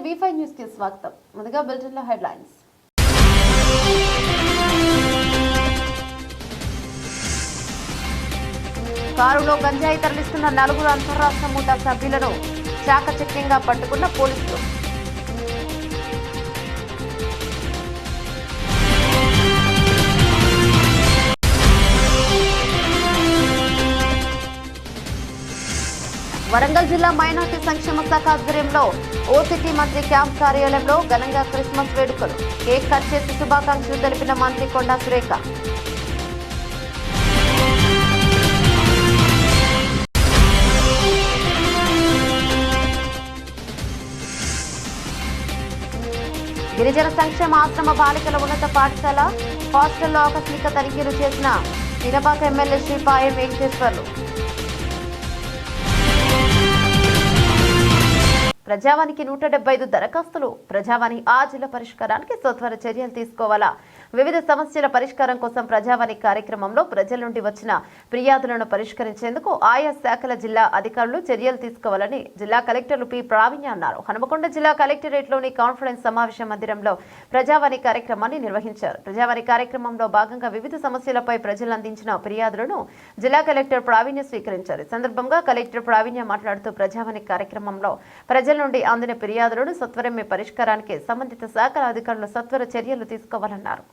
V5 news కి స్వాగతం. ముందుగా బులెటిన్ లో హెడ్లైన్స్. కారులో గంజాయి తరలిస్తున్న 4 అంతర్రాష్ట్ర ముఠా సభ్యులను చాకచక్యంగా పట్టుకున్న పోలీసులు. వరంగల్ జిల్లా మైనార్టీ సంక్షేమ శాఖ ఆధ్వర్యంలో ఓసిటీ మంత్రి క్యాంప్ కార్యాలయంలో ఘనంగా క్రిస్మస్ వేడుకలు. కేక్ కట్ చేసి శుభాకాంక్షలు తెలిపిన మంత్రి కొండా సురేఖ. గిరిజన సంక్షేమ ఆశ్రమ బాలికల ఉన్నత పాఠశాల హాస్టల్లో ఆకస్మిక తనిఖీలు చేసిన నిరపాక ఎమ్మెల్యే శ్రీపాయ వెంకటేశ్వర్లు. ప్రజావానికి 175 దరఖాస్తులు. ప్రజావాణి ఆ జిల్లా పరిష్కారానికి సత్వర చర్యలు తీసుకోవాలా? వివిధ సమస్యల పరిష్కారం కోసం ప్రజావాణి కార్యక్రమంలో ప్రజల నుండి వచ్చిన ఫిర్యాదులను పరిష్కరించేందుకు ఆయా శాఖల జిల్లా అధికారులు చర్యలు తీసుకోవాలని జిల్లా కలెక్టర్లు పి ప్రావీణ్య అన్నారు. హనుమకొండ జిల్లా కలెక్టరేట్లోని కాన్ఫరెన్స్ సమావేశ మందిరంలో ప్రజావాణి కార్యక్రమాన్ని నిర్వహించారు. ప్రజావాణి కార్యక్రమంలో భాగంగా వివిధ సమస్యలపై ప్రజలు అందించిన ఫిర్యాదులను జిల్లా కలెక్టర్ ప్రావీణ్య స్వీకరించారు. ఈ సందర్భంగా కలెక్టర్ ప్రావీణ్య మాట్లాడుతూ ప్రజావాణి కార్యక్రమంలో ప్రజల నుండి అందిన ఫిర్యాదులను సత్వరమే పరిష్కారానికి సంబంధిత శాఖల అధికారులు సత్వర చర్యలు తీసుకోవాలన్నారు.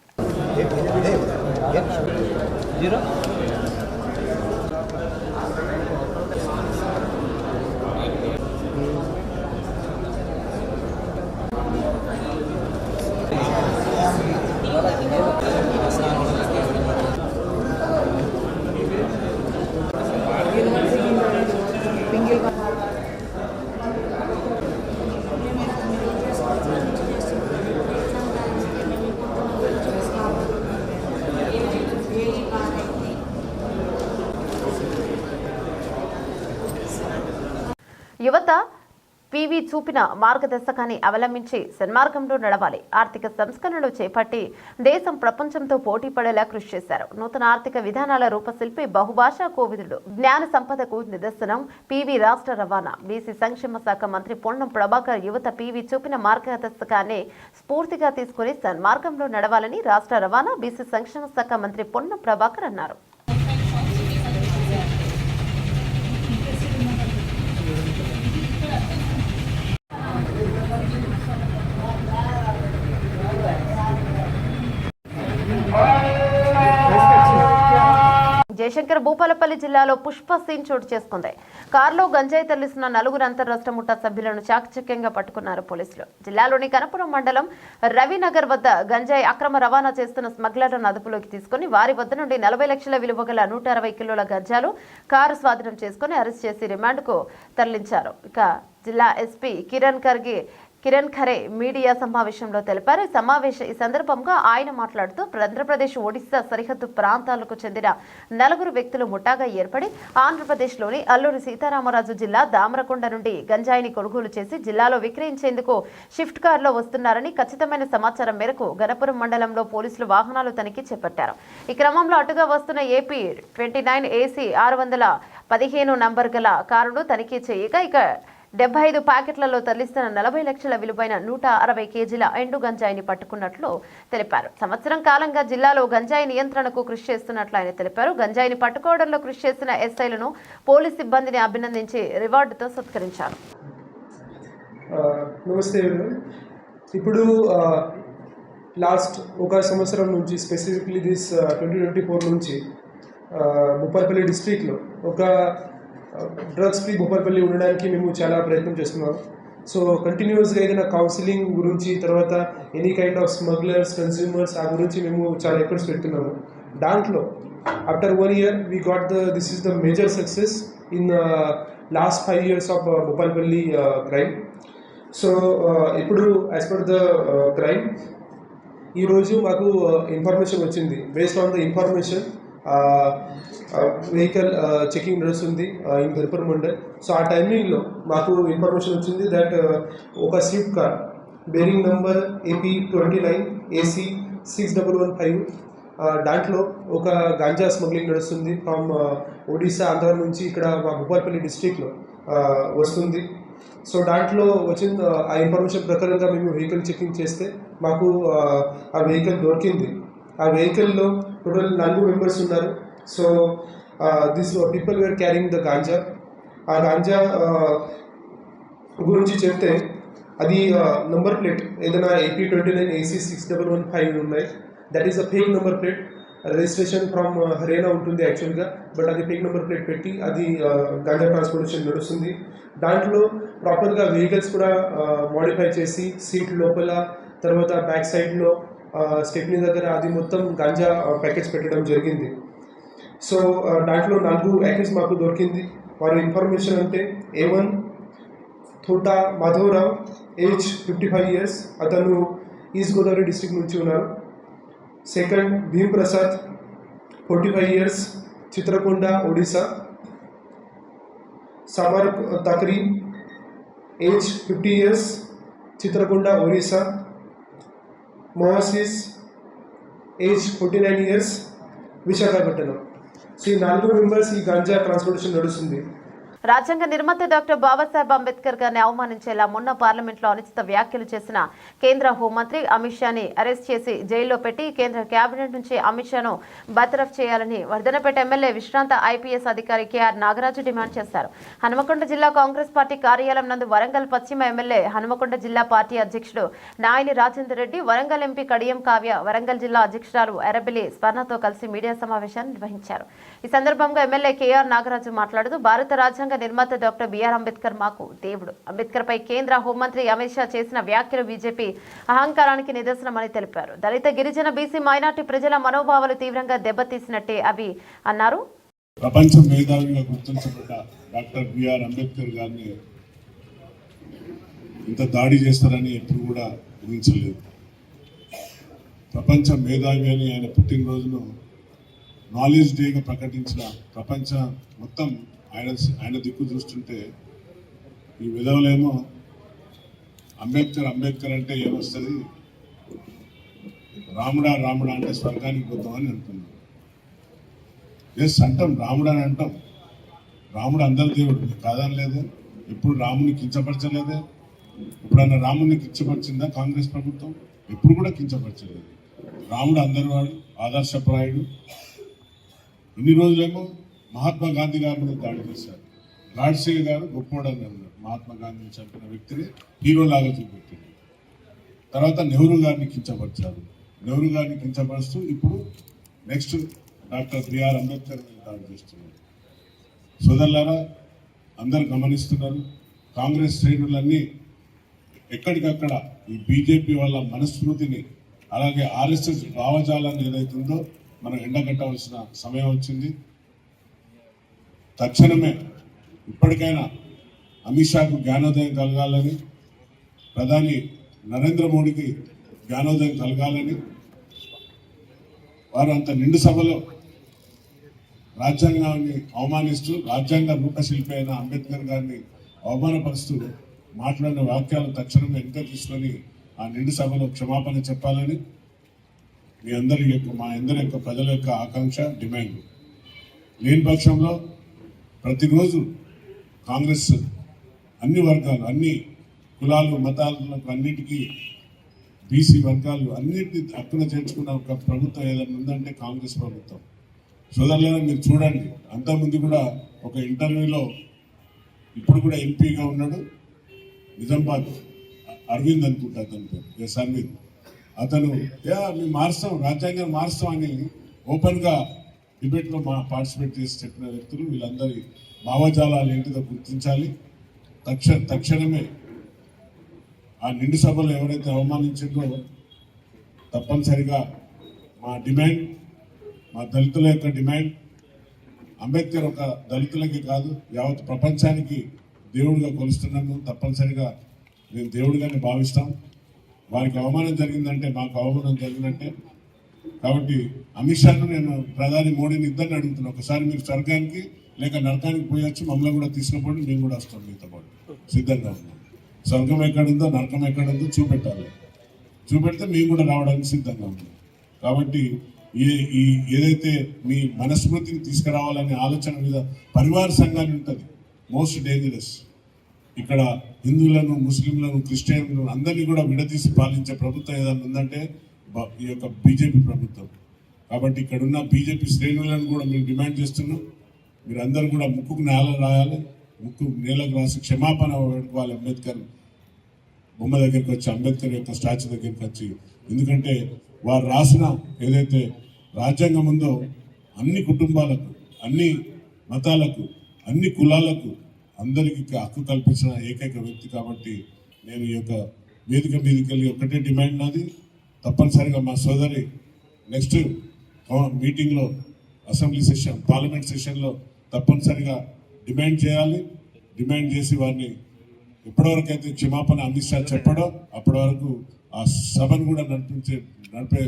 యువత పీవీ చూపిన మార్గదర్శకాన్ని అవలంబించి సన్మార్గంలో నడవాలి. ఆర్థిక సంస్కరణలు చేపట్టి దేశం ప్రపంచంతో పోటీ పడేలా కృషి చేశారు. నూతన ఆర్థిక విధానాల రూపశిల్పి బహుభాషా కోవిదుడు జ్ఞాన సంపదకు నిదర్శనం పీవీ రాష్ట్ర రవాణా బీసీ సంక్షేమ శాఖ మంత్రి పొన్నం ప్రభాకర్ యువత పీవీ చూపిన మార్గదర్శకాన్ని స్ఫూర్తిగా తీసుకుని సన్మార్గంలో నడవాలని రాష్ట్ర రవాణా బీసీ సంక్షేమ శాఖ మంత్రి పొన్నం ప్రభాకర్ అన్నారు. జయశంకర్ భూపాలపల్లి జిల్లాలో పుష్ప సీన్ చోటు చేసుకుంది. కారులో గంజాయి తరలిస్తున్న 4 అంతర్రాష్ట్ర ముఠా సభ్యులను చాకచక్యంగా పట్టుకున్నారు పోలీసులు. జిల్లాలోని కనపురం మండలం రవినగర్ వద్ద గంజాయి అక్రమ రవాణా చేస్తున్న స్మగ్లర్లను అదుపులోకి తీసుకుని వారి వద్ద నుండి 40 లక్షల విలువ గల 160 కిలోల గంజాలు కారు స్వాధీనం చేసుకుని అరెస్ట్ చేసి రిమాండ్కు తరలించారు. ఇక జిల్లా ఎస్పీ కిరణ్ ఖరే మీడియా సమావేశంలో తెలిపారు. ఈ సందర్భంగా ఆయన మాట్లాడుతూ ఆంధ్రప్రదేశ్ ఒడిశా సరిహద్దు ప్రాంతాలకు చెందిన 4 వ్యక్తులు ముఠాగా ఏర్పడి ఆంధ్రప్రదేశ్లోని అల్లూరి సీతారామరాజు జిల్లా దామరకొండ నుండి గంజాయిని కొనుగోలు చేసి జిల్లాలో విక్రయించేందుకు షిఫ్ట్ కారులో వస్తున్నారని ఖచ్చితమైన సమాచారం మేరకు గణపురం మండలంలో పోలీసులు వాహనాలు తనిఖీ చేపట్టారు. ఈ క్రమంలో అటుగా వస్తున్న ఏపీ 29 AC 615 నంబర్ గల కారును తనిఖీ చేయగా ఇక 75 ప్యాకెట్లలో తరలిస్తున్న 40 లక్షల విలువైన 160 కేజీల ఎండు గంజాయిని పట్టుకున్నట్లు తెలిపారు. సంవత్సరం కాలంగా జిల్లాలో గంజాయి నియంత్రణకు కృషి చేస్తున్నట్లు ఆయన తెలిపారు. గంజాయిని పట్టుకోవడంలో కృషి చేసిన ఎస్ఐలను పోలీస్ సిబ్బందిని అభినందించి రివార్డుతో సత్కరించారు. నమస్తే. ఇప్పుడు లాస్ట్ ఒక సంవత్సరం నుంచి స్పెసిఫిక్లీ 2024 నుంచి భూపాలపల్లి డిస్ట్రిక్ట్లో ఒక డ్రగ్స్ ఫ్రీ భూపాలపల్లి ఉండడానికి మేము చాలా ప్రయత్నం చేస్తున్నాం. సో కంటిన్యూస్గా ఏదైనా కౌన్సిలింగ్ గురించి, తర్వాత any kind of smugglers, consumers ఆ గురించి మేము చాలా ఎఫర్ట్స్ పెడుతున్నాము. దాంట్లో after 1 year we got this is the major success in last 5 years of Bhupalpally crime. So ఇప్పుడు యాజ్ పర్ ద క్రైమ్ ఈరోజు మాకు ఇన్ఫర్మేషన్ వచ్చింది. Based on the information vehicle checking నడుస్తుంది ఇన్ గణపురం మండల్. సో ఆ టైమింగ్లో మాకు ఇన్ఫర్మేషన్ వచ్చింది దట్ ఒక Swift car bearing number AP 29 AC 6115 దాంట్లో ఒక గాంజా స్మగ్లింగ్ నడుస్తుంది ఫ్రమ్ ఒడిశా, ఆంధ్ర నుంచి ఇక్కడ మా భూపాలపల్లి డిస్ట్రిక్ట్లో వస్తుంది. సో దాంట్లో వచ్చిన ఆ ఇన్ఫర్మేషన్ ప్రకారంగా మేము వెహికల్ చెకింగ్ చేస్తే మాకు ఆ వెహికల్ దొరికింది. ఆ వెహికల్లో టోటల్ 4 మెంబర్స్ ఉన్నారు. So this people were carrying the ganja. ఆ గాంజా గురించి చెప్తే అది నంబర్ ప్లేట్ ఏదైనా AP29 AC 6115 ఉన్నాయి. That is a fake number plate. Registration from Haryana ఉంటుంది యాక్చువల్గా, బట్ అది ఫేక్ నెంబర్ ప్లేట్ పెట్టి అది గాంజా ట్రాన్స్పోర్టేషన్ నడుస్తుంది. దాంట్లో ప్రాపర్గా వెహికల్స్ కూడా మోడిఫై చేసి సీట్ లోపల, తర్వాత బ్యాక్ సైడ్లో స్టెప్నీ దగ్గర అది మొత్తం గాంజా ప్యాకెట్స్ పెట్టడం జరిగింది. సో దాంట్లో 4 ప్యాకెట్స్ మాకు దొరికింది. వారి ఇన్ఫర్మేషన్ అంటే A1 Thota Madhavarao, age 55 years, అతను ఈస్ట్ గోదావరి డిస్ట్రిక్ట్ నుంచి ఉన్నారు. Second Bheem Prasad 45 years, Chitrakonda Odisha. Samar Takri age 50 years, Chitrakonda Odisha. మొహసిస్ ఏజ్ 49 years, విశాఖపట్నం. సో ఈ 4 మెంబర్స్ ఈ గాంజా ట్రాన్స్పోర్టేషన్ నడుస్తుంది. రాజ్యాంగ నిర్మాత డాక్టర్ బాబాసాహెబ్ అంబేద్కర్ గారిని అవమానించేలా మొన్న పార్లమెంట్లో అనుచిత వ్యాఖ్యలు చేసిన కేంద్ర హోంమంత్రి అమిత్ షాని అరెస్ట్ చేసి జైల్లో పెట్టి కేంద్ర కేబినెట్ నుంచి అమిత్ షాను బర్తరఫ్ చేయాలని వర్ధనపేట ఎమ్మెల్యే విశ్రాంత IPS అధికారి KR నాగరాజు డిమాండ్ చేశారు. హనుమకొండ జిల్లా కాంగ్రెస్ పార్టీ కార్యాలయం నందు వరంగల్ పశ్చిమ ఎమ్మెల్యే, హనుమకొండ జిల్లా పార్టీ అధ్యక్షుడు నాయని రాజేందర్ రెడ్డి, వరంగల్ ఎంపీ కడియం కావ్య, వరంగల్ జిల్లా అధ్యక్షురాలు ఎర్రబెల్లి స్వర్ణతో కలిసి మీడియా సమావేశాన్ని నిర్వహించారు. ఈ సందర్భంగా ఎమ్మెల్యే KR నాగరాజు మాట్లాడుతూ భారత రాజ్యాంగ నిర్మాత డాక్టర్ BR అంబేద్కర్ మాకు దేవుడు. అంబేద్కర్ పై కేంద్ర హోంమంత్రి అమిత్ షా చేసిన వ్యాఖ్యలు బీజేపీ అహంకారానికి నిదర్శనమని తెలిపారు. దళిత, గిరిజన, BC, మైనార్టీ ప్రజల మనోభావాలు తీవ్రంగా దెబ్బతీసినట్టే అవి అన్నారు. ప్రపంచ మేధావిగా గుర్తించబడ్డ డాక్టర్ BR అంబేద్కర్ గారిని ఇంత దాడి చేస్తారని ఎప్పుడు కూడా ఊహించలేదు. ప్రపంచ మేధావి అని ఆయన పుట్టినరోజును నాలెడ్జ్ డేగా ప్రకటించిన ప్రపంచ మొత్తం ఆయన దిక్కు చూస్తుంటే ఈ విధవలేమో అంబేద్కర్ అంటే ఏమొస్తుంది, రాముడా అంటే స్వర్గానికి పోతామని అంటున్నాడు. ఎస్ అంటాం, రాముడు అని అంటాం. రాముడు అందరి దేవుడు కాదని లేదు. ఎప్పుడు రాముని కించపరచలేదే. ఎప్పుడన్నా రాముని కించపరిచిందా కాంగ్రెస్ ప్రభుత్వం? ఎప్పుడు కూడా కించపరచలేదు. రాముడు అందరి వాడు, ఆదర్శప్రాయుడు. ఇన్ని రోజులేమో మహాత్మా గాంధీ గారి మీద దాడి చేశారు. గాడ్సే గారు గొప్పోడని అన్నారు. మహాత్మా గాంధీని చంపిన వ్యక్తిని హీరోలాగా చూపెట్టారు. తర్వాత నెహ్రూ గారిని కించపరిచారు. నెహ్రూ గారిని కించపరుస్తూ ఇప్పుడు నెక్స్ట్ డాక్టర్ BR అంబేద్కర్ మీద దాడి చేస్తున్నారు. సోదరులారా, అందరు గమనిస్తున్నారు. కాంగ్రెస్ శ్రేణులన్నీ ఎక్కడికక్కడ ఈ బీజేపీ వాళ్ళ మనస్మృతిని, అలాగే RSS భావజాలాన్ని ఏదైతుందో మనం ఎండగట్టవలసిన సమయం వచ్చింది. తక్షణమే ఇప్పటికైనా అమిత్ షాకు జ్ఞానోదయం కలగాలని, ప్రధాని నరేంద్ర మోడీకి జ్ఞానోదయం కలగాలని, వారు అంత నిండు సభలో రాజ్యాంగాన్ని అవమానిస్తూ, రాజ్యాంగ రూపశిల్పి అయిన అంబేద్కర్ గారిని అవమానపరుస్తూ మాట్లాడిన వాక్యాలు తక్షణమే వెనక తీసుకొని ఆ నిండు సభలో క్షమాపణ చెప్పాలని మా అందరి యొక్క ప్రజల యొక్క ఆకాంక్ష, డిమాండ్. లేని పక్షంలో ప్రతిరోజు కాంగ్రెస్ అన్ని వర్గాలు, అన్ని కులాలు, మతాలకు అన్నిటికీ, BC వర్గాలు అన్నిటినీ హక్కున చేర్చుకున్న ఒక ప్రభుత్వం ఏదైనా ఉందంటే కాంగ్రెస్ ప్రభుత్వం. సోదరులను మీరు చూడండి, అంతకుముందు కూడా ఒక ఇంటర్వ్యూలో, ఇప్పుడు కూడా ఎంపీగా ఉన్నాడు నిజామాబాద్, అరవింద్ అనుకుంటా అతని పేరు, ఎస్ అరవింద్. అతను మేము మారుస్తాం, రాజ్యాంగం మారుస్తాం అని ఓపెన్గా డిబేట్లో పార్టిసిపేట్ చేసి చెప్పిన వ్యక్తులు. వీళ్ళందరి భావజాలాలు ఏంటిదో గుర్తించాలి. తక్షణమే ఆ నిండు సభలో ఎవరైతే అవమానించిందో తప్పనిసరిగా మా డిమాండ్, మా దళితుల యొక్క డిమాండ్, అంబేద్కర్ ఒక దళితులకి కాదు యావత్ ప్రపంచానికి దేవుడిగా కొలుస్తున్నాము. తప్పనిసరిగా మేము దేవుడిగానే భావిస్తాం. వారికి అవమానం జరిగిందంటే మాకు అవమానం జరిగిందంటే. కాబట్టి అమిత్ షాను నేను ప్రధాని మోడీని ఇద్దరిని అడుగుతున్నాను, ఒకసారి మీరు స్వర్గానికి లేక నరకానికి పోయొచ్చు, మమ్మల్ని కూడా తీసుకుపోండి, మేము కూడా వస్తాం మీతో పాటు, సిద్ధంగా ఉన్నాం. స్వర్గం ఎక్కడుందో నరకం ఎక్కడుందో చూపెట్టాలి. చూపెడితే మేము కూడా రావడానికి సిద్ధంగా ఉన్నాం. కాబట్టి ఏదైతే మీ మనస్మృతిని తీసుకురావాలనే ఆలోచన మీద పరివార సంఘాన్ని ఉంటుంది, మోస్ట్ డేంజరస్. ఇక్కడ హిందువులను, ముస్లింలను, క్రిస్టియన్లను అందరినీ కూడా విడదీసి పాలించే ప్రభుత్వం ఏదైనా ఉందంటే ఈ యొక్క బీజేపీ ప్రభుత్వం. కాబట్టి ఇక్కడ ఉన్న బీజేపీ శ్రేణులను కూడా మేము డిమాండ్ చేస్తున్నాం, మీరు అందరూ కూడా ముక్కుకు నేల రాయాలి, ముక్కు నేలకు రాసి క్షమాపణ పెట్టుకోవాలి. అంబేద్కర్ బొమ్మ దగ్గరికి వచ్చి, అంబేద్కర్ యొక్క స్టాచ్యూ దగ్గరికి వచ్చి, ఎందుకంటే వారు రాసిన ఏదైతే రాజ్యాంగం ఉందో అన్ని కుటుంబాలకు, అన్ని మతాలకు, అన్ని కులాలకు అందరికీ హక్కు కల్పించిన ఏకైక వ్యక్తి. కాబట్టి నేను ఈ యొక్క వేదిక మీదకి వెళ్ళి ఒకటే డిమాండ్ నాది, తప్పనిసరిగా మా సోదరి నెక్స్ట్ మీటింగ్లో, అసెంబ్లీ సెషన్, పార్లమెంట్ సెషన్లో తప్పనిసరిగా డిమాండ్ చేయాలి. డిమాండ్ చేసి వారిని ఎప్పటివరకు అయితే క్షమాపణ అమిత్ షా చెప్పడో అప్పటి వరకు ఆ సభను కూడా నడిపే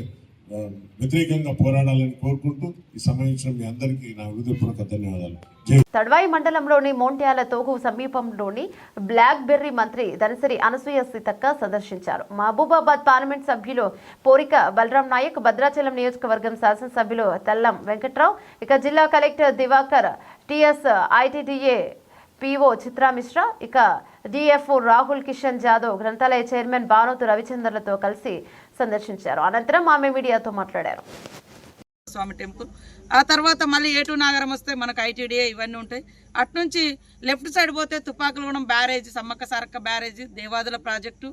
వ్యతిరేకంగా పోరాడాలని కోరుకుంటూ ఈ సమయం మీ అందరికీ నా హృదయపూర్వక ధన్యవాదాలు. తడ్వాయి మండలంలోని మోంట్యాల తోగు సమీపంలోని బ్లాక్ బెర్రీ మంత్రి ధనసరి అనసూయ సీతక్క సందర్శించారు. మహబూబాబాద్ పార్లమెంట్ సభ్యులు పోరిక బలరాం నాయక్, భద్రాచలం నియోజకవర్గం శాసనసభ్యులు తెల్లం వెంకట్రావు, ఇక జిల్లా collector Divakar, TS ITDA PO Chitra Mishra, ఇక డిఎఫ్ఓ రాహుల్ కిషన్ జాదవ్, గ్రంథాలయ చైర్మన్ బానోతు రవిచంద్రలతో కలిసి సందర్శించారు. అనంతరం ఆమె మీడియాతో మాట్లాడారు. స్వామి టెంపుల్, ఆ తర్వాత మళ్ళీ ఏటూ నాగరం వస్తే మనకు ఐటీడీఏ ఇవన్నీ ఉంటాయి. అట్నుంచి లెఫ్ట్ సైడ్ పోతే Tupakulagudem barrage, Sammakka Sarakka barrage, Devadula project,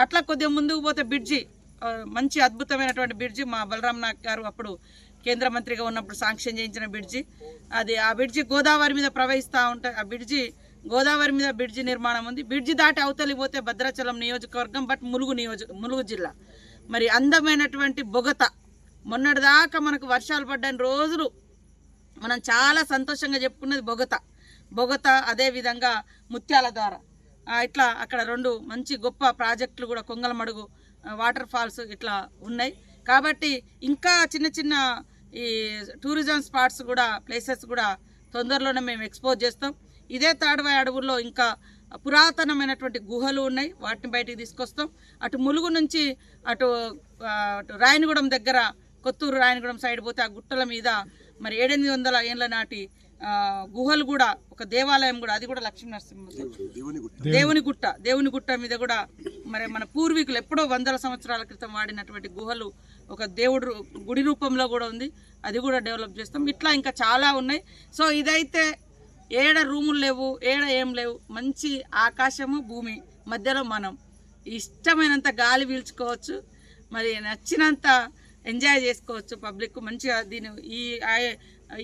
అట్లా కొద్దిగా ముందుకు పోతే బ్రిడ్జి, మంచి అద్భుతమైనటువంటి బ్రిడ్జి మా బలరాం నాయక్ గారు అప్పుడు కేంద్ర మంత్రిగా ఉన్నప్పుడు శాంక్షన్ చేయించిన బ్రిడ్జి. అది ఆ బ్రిడ్జి గోదావరి మీద ప్రవహిస్తూ ఉంటాయి. ఆ బ్రిడ్జి గోదావరి మీద బ్రిడ్జి నిర్మాణం ఉంది. బ్రిడ్జి దాటి అవతలి పోతే భద్రాచలం నియోజకవర్గం, బట్ ములుగు జిల్లా. మరి అందమైనటువంటి బొగత, మొన్నటిదాకా మనకు వర్షాలు పడ్డని రోజులు మనం చాలా సంతోషంగా చెప్పుకున్నది బొగత. అదేవిధంగా ముత్యాల ద్వారా ఇట్లా అక్కడ 2 మంచి గొప్ప ప్రాజెక్టులు కూడా, కొంగలమడుగు వాటర్ ఫాల్స్ ఇట్లా ఉన్నాయి. కాబట్టి ఇంకా చిన్న చిన్న ఈ టూరిజం స్పాట్స్ కూడా, ప్లేసెస్ కూడా తొందరలోనే మేము ఎక్స్పోజ్ చేస్తాం. ఇదే తాడ్వాయి అడవుల్లో ఇంకా పురాతనమైనటువంటి గుహలు ఉన్నాయి, వాటిని బయటికి తీసుకొస్తాం. అటు ములుగు నుంచి అటు రాయనగూడెం దగ్గర, కొత్తూరు రాయనగూడెం సైడ్ పోతే ఆ గుట్టల మీద మరి 700-800 ఏళ్ల నాటి గుహలు కూడా, ఒక దేవాలయం కూడా, అది కూడా లక్ష్మీనరసింహ దేవుని గుట్ట మీద కూడా మరి మన పూర్వీకులు ఎప్పుడో 100 సంవత్సరాల క్రితం వాడినటువంటి గుహలు ఒక దేవుడు గుడి రూపంలో కూడా ఉంది, అది కూడా డెవలప్ చేస్తాం. ఇట్లా ఇంకా చాలా ఉన్నాయి. సో ఇదైతే ఏడ రూములు లేవు, ఏడ ఏం లేవు, మంచి ఆకాశము భూమి మధ్యలో మనం ఇష్టమైనంత గాలి పీల్చుకోవచ్చు, మరి నచ్చినంత ఎంజాయ్ చేసుకోవచ్చు. పబ్లిక్ మంచిగా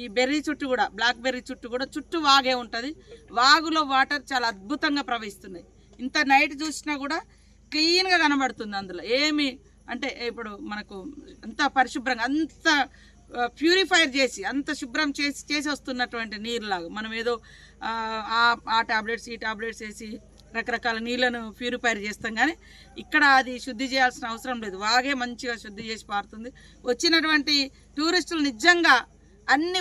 ఈ బెర్రీ చుట్టూ కూడా, బ్లాక్ బెర్రీ చుట్టూ కూడా చుట్టూ వాగే ఉంటుంది. వాగులో వాటర్ చాలా అద్భుతంగా ప్రవహిస్తున్నాయి. ఇంత నైట్ చూసినా కూడా క్లీన్గా కనబడుతుంది. అందులో ఏమి అంటే ఇప్పుడు మనకు అంత పరిశుభ్రంగా, అంత ప్యూరిఫైర్ చేసి, అంత శుభ్రం చేసి వస్తున్నటువంటి నీరులాగా, మనం ఏదో ఆ టాబ్లెట్స్ ఈ టాబ్లెట్స్ వేసి రకరకాల నీళ్లను ప్యూరిఫైర్ చేస్తాం, కానీ ఇక్కడ అది శుద్ధి చేయాల్సిన అవసరం లేదు. వాగే మంచిగా శుద్ధి చేసి పారుతుంది. వచ్చినటువంటి టూరిస్టులు నిజంగా అన్ని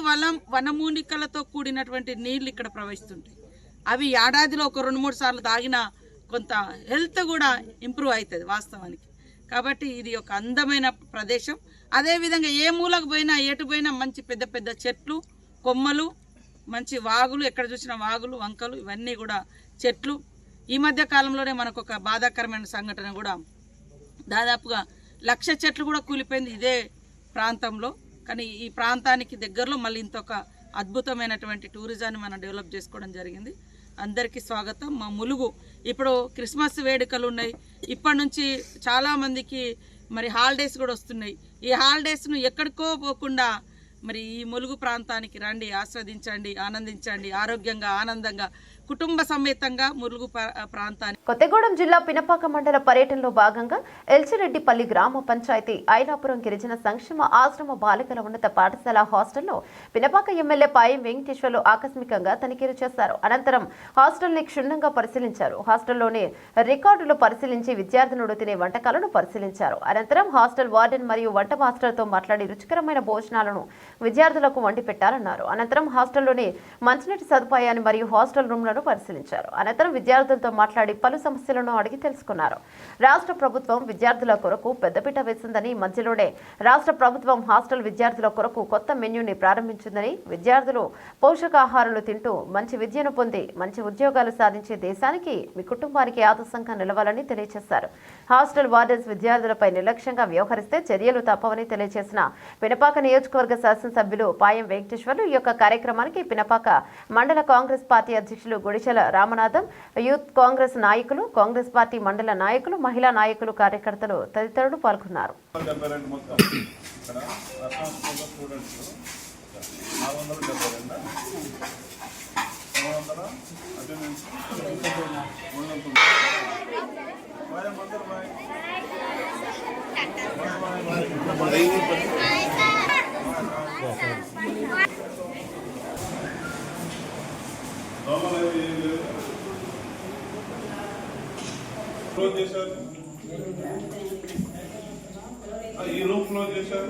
వనమూలికలతో కూడినటువంటి నీళ్లు ఇక్కడ ప్రవహిస్తుంటాయి. అవి ఏడాదిలో ఒక 2-3 సార్లు తాగినా కొంత హెల్త్ కూడా ఇంప్రూవ్ అవుతుంది వాస్తవానికి. కాబట్టి ఇది ఒక అందమైన ప్రదేశం. అదేవిధంగా ఏ మూలకు పోయినా, ఎటు పోయినా మంచి పెద్ద పెద్ద చెట్లు, కొమ్మలు, మంచి వాగులు, ఎక్కడ చూసినా వాగులు, వంకలు, ఇవన్నీ కూడా చెట్లు. ఈ మధ్య కాలంలోనే మనకు ఒక బాధాకరమైన సంఘటన కూడా, దాదాపుగా 1,00,000 చెట్లు కూడా కూలిపోయింది ఇదే ప్రాంతంలో. కానీ ఈ ప్రాంతానికి దగ్గరలో మళ్ళీ ఇంకొక అద్భుతమైనటువంటి టూరిజాన్ని మనం డెవలప్ చేసుకోవడం జరిగింది. అందరికీ స్వాగతం. మా ములుగు ఇప్పుడు క్రిస్మస్ వేడుకలు ఉన్నాయి. ఇప్పటి నుంచి చాలామందికి మరి హాలిడేస్ కూడా వస్తున్నాయి. ఈ హాలిడేస్ను ఎక్కడికో పోకుండా మరి ఈ ములుగు ప్రాంతానికి రండి, ఆస్వాదించండి, ఆనందించండి, ఆరోగ్యంగా ఆనందంగా కుటుంబ సమేతంగా ములుగు ప్రాంతానికి. కొత్తగూడెం జిల్లా పినపాక మండల పర్యటనలో భాగంగా ఎల్చిరెడ్డిపల్లి గ్రామ పంచాయతీ ఐలాపురం గిరిజన సంక్షేమ ఆశ్రమ బాలికల ఉన్నత పాఠశాల హాస్టల్లో పినపాక ఎమ్మెల్యే పాయం వెంకటేశ్వర్లు ఆకస్మికంగా తనిఖీలు చేశారు. అనంతరం హాస్టల్ని క్షుణ్ణంగా పరిశీలించారు. హాస్టల్లోని రికార్డులు పరిశీలించి విద్యార్థినుడు తినే వంటకాలను పరిశీలించారు. అనంతరం హాస్టల్ వార్డెన్ మరియు వంట మాస్టర్తో మాట్లాడి రుచికరమైన భోజనాలను విద్యార్థులకు వండి పెట్టారన్నారు. అనంతరం హాస్టల్లోని మంచినీటి సదుపాయాన్ని మరియు హాస్టల్ రూమ్లను రికార్డులను పరిశీలించారు. అనంతరం విద్యార్థులతో మాట్లాడి పలు సమస్యలను అడిగి తెలుసుకున్నారు. రాష్ట్ర ప్రభుత్వం విద్యార్థుల కొరకు పెద్దపీట వేసిందని, మధ్యలోనే రాష్ట్ర ప్రభుత్వం హాస్టల్ విద్యార్థుల కొరకు కొత్త మెన్యూని ప్రారంభించిందని, విద్యార్థులు పోషకాహారాలు తింటూ మంచి విద్యను పొంది మంచి ఉద్యోగాలు సాధించే దేశానికి మీ కుటుంబానికి ఆదర్శంగా నిలవాలని తెలియజేశారు. హాస్టల్ వార్డెన్స్ విద్యార్థులపై నిర్లక్ష్యంగా వ్యవహరిస్తే చర్యలు తప్పవని తెలియజేసిన పినపాక నియోజకవర్గ శాసనసభ్యులు పాయం వెంకటేశ్వర్లు ఈ యొక్క కార్యక్రమానికి పినపాక మండల కాంగ్రెస్ పార్టీ అధ్యక్షులు గుడిచెల రామనాథం, యూత్ కాంగ్రెస్ నాయకులు, కాంగ్రెస్ పార్టీ మండల నాయకులు, మహిళా నాయకులు, కార్యకర్తలు తదితరులు పాల్గొన్నారు. క్లోజ్ చేశారు, ఈ రూమ్ క్లోజ్ చేశారు.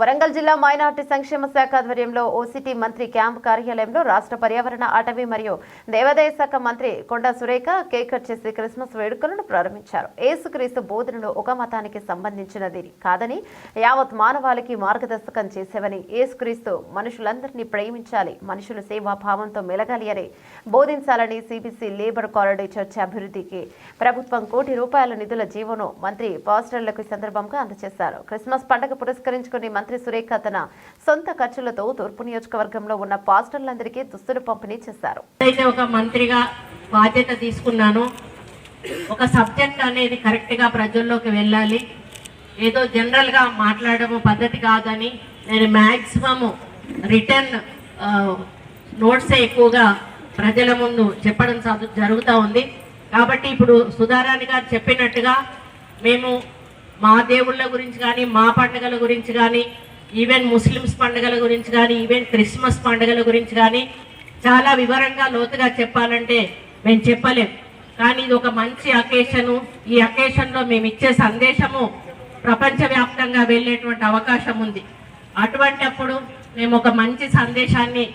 వరంగల్ జిల్లా మైనార్టీ సంక్షేమ శాఖ ఆధ్వర్యంలో ఓసిటీ మంత్రి క్యాంప్ కార్యాలయంలో రాష్ట్ర పర్యావరణ, అటవీ మరియు దేవాదాయ శాఖ మంత్రి కొండా సురేఖ కేక్ కట్ చేసి క్రిస్మస్ వేడుకలను ప్రారంభించారు. యేసుక్రీస్తు బోధనలు ఒక మతానికి సంబంధించినది కాదని, యావత్ మానవాళికి మార్గదర్శకం చేసేవని, యేసుక్రీస్తు మనుషులందరినీ ప్రేమించాలి, మనుషులు సేవాభావంతో మెలగాలి అని బోధించాలని సిబిసి లేబర్ కారిడార్ చర్చ అభివృద్ధికి ప్రభుత్వం ₹1 నిధుల జీవోను మంత్రి పాస్టర్లకు ఈ సందర్భంగా అందజేశారు. క్రిస్మస్ పండుగ పురస్కరించుకుని మంత్రి సురేఖ తన సొంత ఖర్చులతో తూర్పు నియోజకవర్గంలో ఉన్న పాస్టర్లందరికీ దుస్తులు పంపిణీ చేశారు. అయితే ఒక మంత్రిగా బాధ్యత తీసుకున్నాను. ఒక సబ్జెక్ట్ అనేది కరెక్ట్గా ప్రజల్లోకి వెళ్ళాలి. ఏదో జనరల్గా మాట్లాడము పద్ధతి కాదని నేను మ్యాక్సిమము రిటర్న్ నోట్సే ఎక్కువగా ప్రజల ముందు చెప్పడం జరుగుతూ ఉంది. కాబట్టి ఇప్పుడు సుధారాణి గారు చెప్పినట్టుగా మేము మా దేవుళ్ళ గురించి కానీ, మా పండుగల గురించి కానీ, ఈవెన్ ముస్లిమ్స్ పండుగల గురించి కానీ, ఈవెన్ క్రిస్మస్ పండుగల గురించి కానీ చాలా వివరంగా లోతుగా చెప్పాలంటే మేము చెప్పలేం. కానీ ఇది ఒక మంచి అకేషను. ఈ అకేషన్లో మేము ఇచ్చే సందేశము ప్రపంచవ్యాప్తంగా వెళ్ళేటువంటి అవకాశం ఉంది. అటువంటప్పుడు మేము ఒక మంచి సందేశాన్ని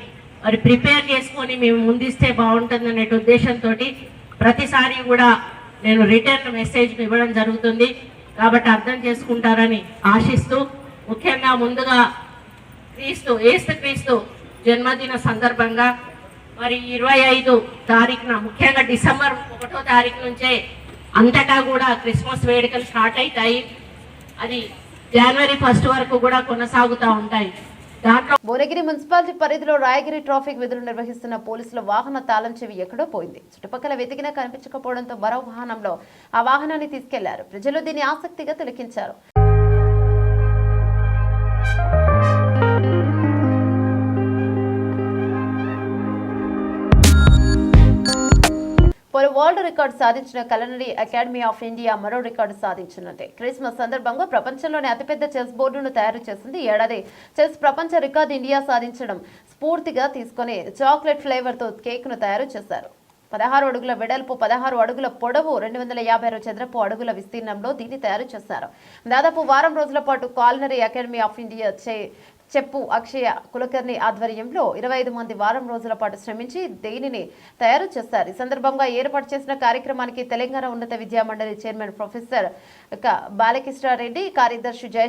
మరి ప్రిపేర్ చేసుకొని మేము ముందిస్తే బాగుంటుందనే ఉద్దేశంతో ప్రతిసారి కూడా నేను రిటర్న్ మెసేజ్ ఇవ్వడం జరుగుతుంది. కాబట్టి అర్థం చేసుకుంటారని ఆశిస్తూ, ముఖ్యంగా ముందుగా యేసుక్రీస్తు జన్మదిన సందర్భంగా మరి 25 తారీఖున, ముఖ్యంగా డిసెంబర్ 1వ తారీఖు నుంచే అంతటా కూడా క్రిస్మస్ వేడుకలు స్టార్ట్ అవుతాయి. అది జనవరి 1 వరకు కూడా కొనసాగుతూ ఉంటాయి. భువనగిరి మున్సిపాలిటీ పరిధిలో రాయగిరి ట్రాఫిక్ విధులు నిర్వహిస్తున్న పోలీసుల వాహన తాళం చెవి ఎక్కడో పోయింది. చుట్టుపక్కల వెతికినా కనిపించకపోవడంతో మరో వాహనంలో ఆ వాహనాన్ని తీసుకెళ్లారు. ప్రజలు దీన్ని ఆసక్తిగా తిలకించారు. పలు వరల్డ్ రికార్డు సాధించిన కలనరీ అకాడమీ ఆఫ్ ఇండియా మరో రికార్డు సాధించినట్టే. క్రిస్మస్ సందర్భంగా ప్రపంచంలోని అతిపెద్ద చెస్ బోర్డును తయారు చేసింది. ఏడాది చెస్ ప్రపంచ రికార్డు ఇండియా సాధించడం స్ఫూర్తిగా తీసుకుని చాక్లెట్ ఫ్లేవర్తో కేక్ను తయారు చేశారు. 16 అడుగుల వెడల్పు, 16 అడుగుల పొడవు, 256 చదరపు అడుగుల విస్తీర్ణంలో దీన్ని తయారు చేశారు. దాదాపు వారం రోజుల పాటు కాలనరీ అకాడమీ ఆఫ్ ఇండియా చెప్పు అక్షయ కులకర్ణి ఆధ్వర్యంలో 25 మంది వారం రోజుల పాటు శ్రమించి దీనిని తయారు చేశారు. ఈ సందర్భంగా ఏర్పాటు చేసిన కార్యక్రమానికి తెలంగాణ ఉన్నత విద్యా మండలి చైర్మన్ ప్రొఫెసర్ బాలకృష్ణారెడ్డి, కార్యదర్శి జయ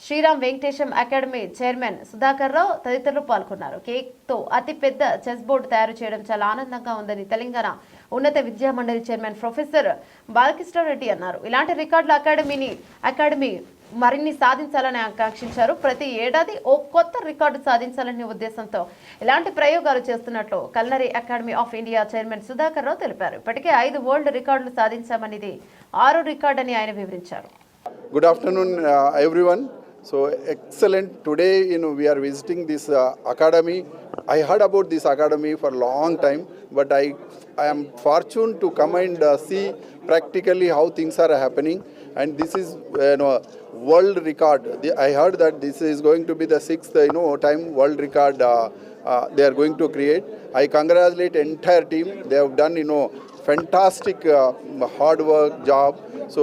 శ్రీరామ్ వెంకటేశం, అకాడమీ చైర్మన్ సుధాకర్ రావు తదితరులు పాల్గొన్నారు. కేక్ తో అతిపెద్ద చెస్ బోర్డు తయారు చేయడం చాలా ఆనందంగా ఉందని తెలంగాణ ఉన్నత విద్యా మండలి చైర్మన్ ప్రొఫెసర్ బాలకృష్ణారెడ్డి అన్నారు. ఇలాంటి రికార్డుల అకాడమీ మరిన్ని సాధించాలని ఆకాంక్షించారు. ప్రతి ఏడాది ఓ కొత్త రికార్డు సాధించాలనే ఉద్దేశంతో ఇలాంటి ప్రయోగాలు చేస్తున్నట్లు culinary academy of India chairman Sudhakar Rao తెలిపారు. ఇప్పటికే 5 వరల్డ్ రికార్డులు సాధించామనేది 6వ రికార్డు అని ఆయన వివరించారు. Good afternoon, everyone. So excellent. Today, we are visiting this academy. I heard about this academy for a long time, but I am fortunate to come and see practically how things are happening. And this is, world record. I heard that this is going to be the 6th, time world record they are going to create. I congratulate entire team. They have done, fantastic hard work job. So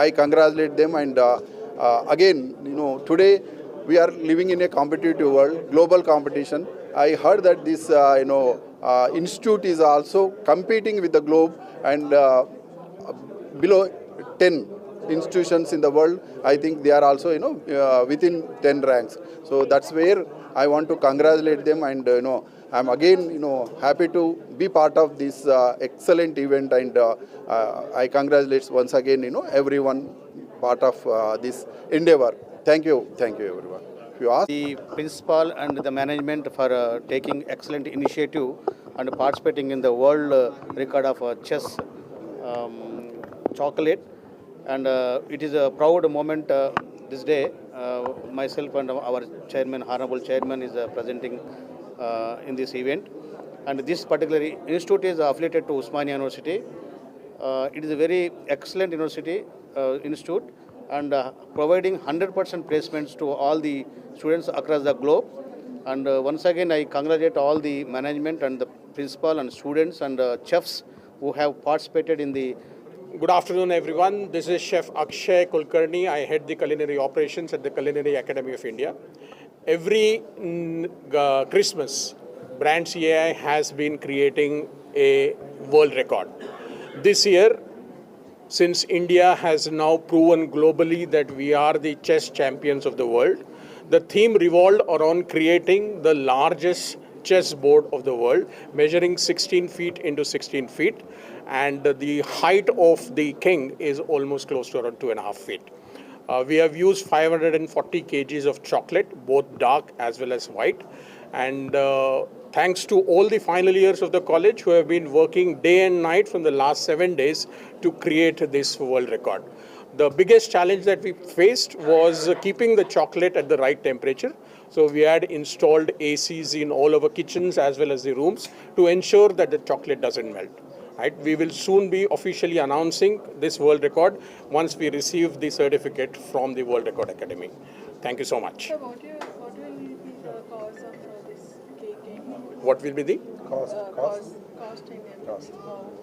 I congratulate them. And again, today we are living in a competitive world, global competition. I heard that this institute is also competing with the globe, and below 10 institutions in the world, I think they are also within 10 ranks. So that's where I want to congratulate them, and I'm again happy to be part of this excellent event, and I congratulate once again everyone part of this endeavor. Thank you everyone. If you ask the principal and the management for taking excellent initiative and participating in the world record of chess chocolate, and it is a proud moment this day. Myself and our chairman, honorable chairman, is presenting in this event, and this particular institute is affiliated to Osmania University. It is a very excellent institute, and providing 100% placements to all the students across the globe. And once again, I congratulate all the management and the principal and students and chefs who have participated in the. Good afternoon, everyone. This is Chef Akshay Kulkarni. I head the culinary operations at the Culinary Academy of India. Every Christmas, Brand CAI has been creating a world record. This year, since India has now proven globally that we are the chess champions of the world, the theme revolved around creating the largest chess board of the world, measuring 16 feet into 16 feet, and the height of the king is almost close to around 2.5 feet. We have used 540 kgs of chocolate, both dark as well as white, and thanks to all the final years of the college who have been working day and night from the last 7 days to create this world record. The biggest challenge that we faced was keeping the chocolate at the right temperature. So we had installed ACs in all our kitchens as well as the rooms to ensure that the chocolate doesn't melt. Right? We will soon be officially announcing this world record once we receive the certificate from the World Record Academy. Thank you so much. So what will be the cause of this cake? What will be the Cost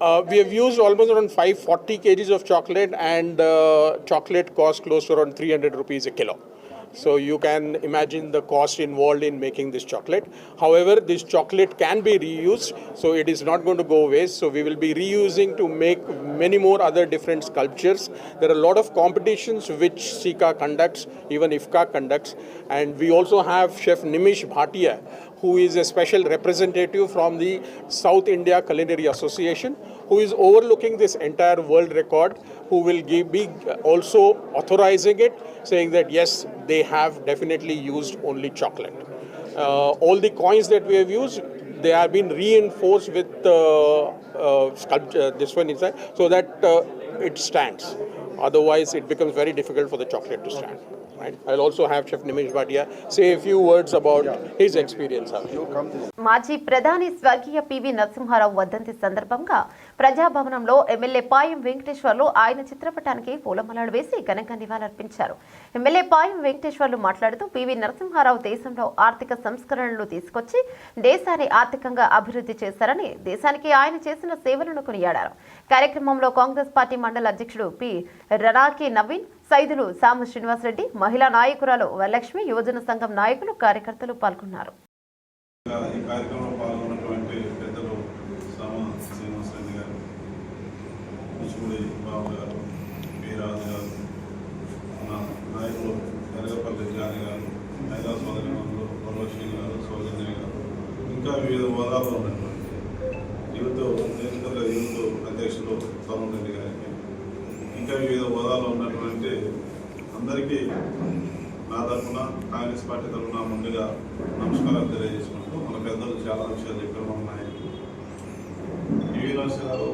and we have used almost around 540 kgs of chocolate, and chocolate cost close to around 300 rupees a kilo. So you can imagine the cost involved in making this chocolate. However, this chocolate can be reused, so it is not going to go waste. So we will be reusing to make many more other different sculptures. There are a lot of competitions which SICA conducts, even IFCA conducts, and we also have Chef Nimish Bhatia, who is a special representative from the South India Culinary Association, who is overlooking this entire world record, who will be also authorizing it, saying that yes, they have definitely used only chocolate. All the coins that we have used, they have been reinforced with sculpture, this one inside, so that it stands. Otherwise, it becomes very difficult for the chocolate to stand. Right? I'll also have Chef Nimish Bhatia say a few words about his experience. మాజీ ప్రధాని స్వర్గీయ PV Narasimha Rao వర్ధంతి సందర్భంగా ప్రజాభవనంలో MLA Payam Venkateswarlu ఆయన చిత్రపటానికి పూలమాలలు వేసి ఘనంగా నివాళులర్పించారు. ఎమ్మెల్యే పాయం వెంకటేశ్వర్లు మాట్లాడుతూ పివి నరసింహారావు దేశంలో ఆర్థిక సంస్కరణలు తీసుకొచ్చి దేశాన్ని ఆర్థికంగా అభివృద్ధి చేశారని, దేశానికి ఆయన చేసిన సేవలను కొనియాడారు. కార్యక్రమంలో కాంగ్రెస్ పార్టీ మండల అధ్యక్షుడు పి రనాకి నవీన్, సైదులు సాము శ్రీనివాసరెడ్డి, మహిళా నాయకురాలు వరలక్ష్మి, యువజన సంఘం నాయకులు, కార్యకర్తలు పాల్గొన్నారు. ఈ కార్యక్రమంలో పాల్గొన్నటువంటి పెద్దలు సాము శ్రీనివాసరెడ్డి గారు, ముసుగుడి బాబు గారు, వీరాజు గారు, మన నాయకులు ఎరగపల్లి జాని గారు, మహిళా సోదరి మందులు వరలక్ష్మి గారు, సోదరి గారు, ఇంకా వివిధ హోదాలో ఉన్నటువంటి యూత్ అధ్యక్షులు తరుణ్ రెడ్డి గారికి, ఇంకా వివిధ హోదాలో ఉన్నటువంటి అందరికీ నా తరఫున, కాంగ్రెస్ పార్టీ తరఫున ముందుగా నమస్కారాలు తెలియజేసుకుంటూ, మన పెద్దలు చాలా విషయాలు చెప్పారు. మన నాయకులు పివి నరసింహారావు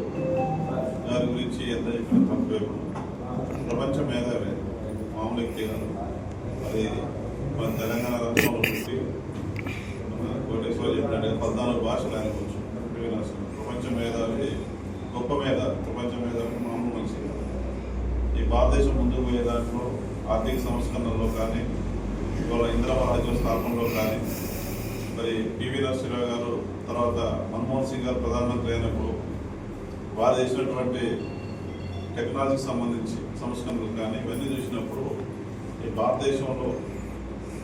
గారి గురించి ఎంత చెప్పిన తక్కువే. ప్రపంచ మేధావి, మామూలు వ్యక్తి కాదు. అది మన తెలంగాణ రాష్ట్రంలో పుట్టి కోటేశ్వర చెప్పినట్టుగా 14 భాషలు ఆయన వచ్చు. పివి నరసింహారావు ప్రపంచ మేధావి, గొప్ప మేధావి, ప్రపంచ మేధావి, మామూలు మనిషి కాదు. ఈ భారతదేశం ముందుకు పోయే దాంట్లో ఆర్థిక సంస్కరణలో కానీ, ఇవాళ ఇంద్రపార్టీ స్థాపనలో కానీ, మరి పివి నరసింహారావు గారు తర్వాత మన్మోహన్ సింగ్ గారు ప్రధానమంత్రి అయినప్పుడు వారు చేసినటువంటి టెక్నాలజీకి సంబంధించి సంస్కరణలు కానీ ఇవన్నీ చూసినప్పుడు ఈ భారతదేశంలో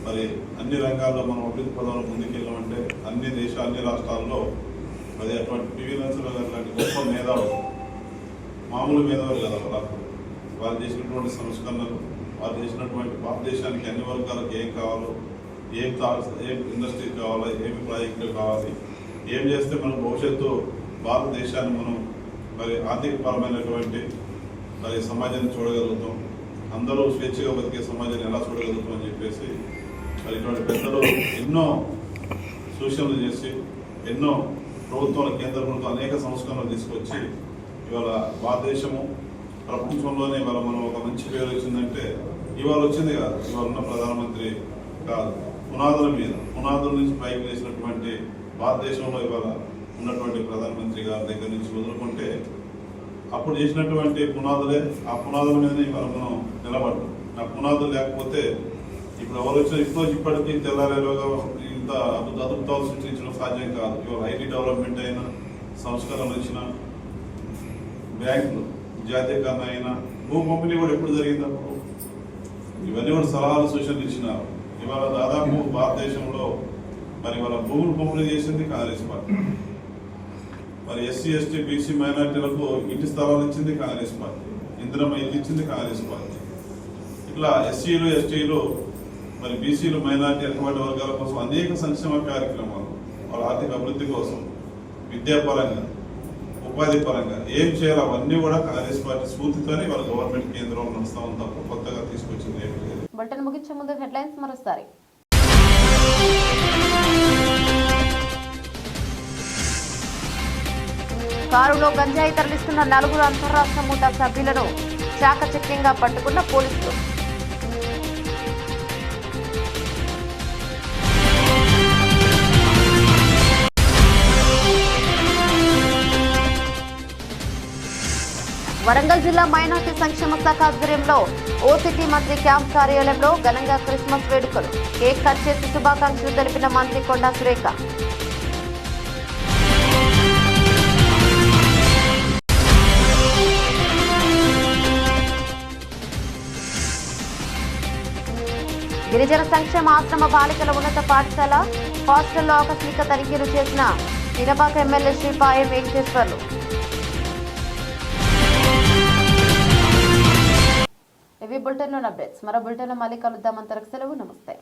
మరి అన్ని రంగాల్లో మనం అభివృద్ధి పదంలో ముందుకెళ్ళామంటే అన్ని రాష్ట్రాల్లో మరి అటువంటి పివి నరసింహరావు గారు లాంటి గొప్ప మేధావులు, మామూలు మేధావులు కదా వాళ్ళు చేసినటువంటి సంస్కరణలు, వాళ్ళు చేసినటువంటి భారతదేశానికి అన్ని వర్గాలకు ఏం కావాలో, ఏం ఇండస్ట్రీ కావాలో, ఏమి ప్రాజెక్టులు కావాలి, ఏం చేస్తే మన భవిష్యత్తు భారతదేశాన్ని మనం మరి ఆర్థికపరమైనటువంటి మరి సమాజాన్ని చూడగలుగుతాం, అందరూ స్వేచ్ఛగా బతికే సమాజాన్ని ఎలా చూడగలుగుతాం అని చెప్పేసి మరి ఇటువంటి పెద్దలు ఎన్నో సూచనలు చేసి ఎన్నో ప్రభుత్వాలు, కేంద్ర ప్రభుత్వం అనేక సంస్కరణలు తీసుకొచ్చి ఇవాళ భారతదేశము ప్రపంచంలోనే ఇవాళ మనం ఒక మంచి పేరు వచ్చిందంటే ఇవాళ వచ్చింది కాదు, ఇవాళ ఉన్న ప్రధానమంత్రి కాదు, పునాదుల నుంచి పైకి వేసినటువంటి భారతదేశంలో ఇవాళ ఉన్నటువంటి ప్రధానమంత్రి గారి దగ్గర నుంచి వదులుకుంటే అప్పుడు చేసినటువంటి పునాదులే, ఆ పునాదుల మీద ఇవాళ మనం నిలబడ్డాం. ఆ పునాదులు లేకపోతే ఇప్పుడు ఎవరు వచ్చినా ఇప్పటికీ తెల్లారేలోగా ఇంత అద్భుతాలు సృష్టించడం సాధ్యం కాదు. ఇవాళ ఐటీ డెవలప్మెంట్ అయినా, సంస్కరణలు వచ్చినా, బ్యాంకులు జాతీయకరణ అయినా, భూ పంపిణీ కూడా ఎప్పుడు జరిగింది అప్పుడు ఇవన్నీ కూడా సలహాలు సూచనలు ఇచ్చినారు. ఇవాళ దాదాపు భారతదేశంలో మరి ఇవాళ భూములు పంపిణీ చేసింది కాంగ్రెస్ పార్టీ, మరి ఎస్సీ ఎస్టీ బీసీ మైనార్టీలకు ఇంటి స్థలాలు ఇచ్చింది కాంగ్రెస్ పార్టీ, ఇందిరమ్మ ఇల్లు ఇచ్చింది కాంగ్రెస్ పార్టీ. ఇట్లా ఎస్సీలు ఎస్టీలు మరి బీసీలు మైనార్టీ అటువంటి వర్గాల కోసం అనేక సంక్షేమ కార్యక్రమాలు, వాళ్ళ ఆర్థిక అభివృద్ధి కోసం, విద్యాపరంగా, ఉపాధి పరంగా ఏం చేయాలో అవన్నీ కూడా కాంగ్రెస్ పార్టీ స్ఫూర్తితోనే వాళ్ళ గవర్నమెంట్ కేంద్రంలో నడుస్తా ఉంది తప్ప కొత్తగా తీసుకొచ్చింది ఏమీ లేదు. బులెటిన్ ముగించే ముందు హెడ్లైన్స్ మరోసారి. కారులో గంజాయి తరలిస్తున్న 4 అంతర్రాష్ట్ర ముఠా సభ్యులను చాకచక్యంగా పట్టుకున్న పోలీసులు. వరంగల్ జిల్లా మైనార్టీ సంక్షేమ శాఖ ఆధ్వర్యంలో ఓసిటీ మంత్రి క్యాంప్ కార్యాలయంలో ఘనంగా క్రిస్మస్ వేడుకలు. కేక్ కట్ చేసి శుభాకాంక్షలు తెలిపిన మంత్రి కొండా సురేఖ. గిరిజన సంక్షేమ ఆశ్రమ బాలికల ఉన్నత పాఠశాల హాస్టల్లో ఆకస్మిక తనిఖీలు చేసిన నిరపాక ఎమ్మెల్యే శ్రీ పాయం వెంకటేశ్వర్లు. ఇవి బులెటిన్లోని అప్డేట్స్. మరో బులెటిన్లో మళ్ళీ కలుద్దాం. అంతవరకు సెలవు. నమస్తే.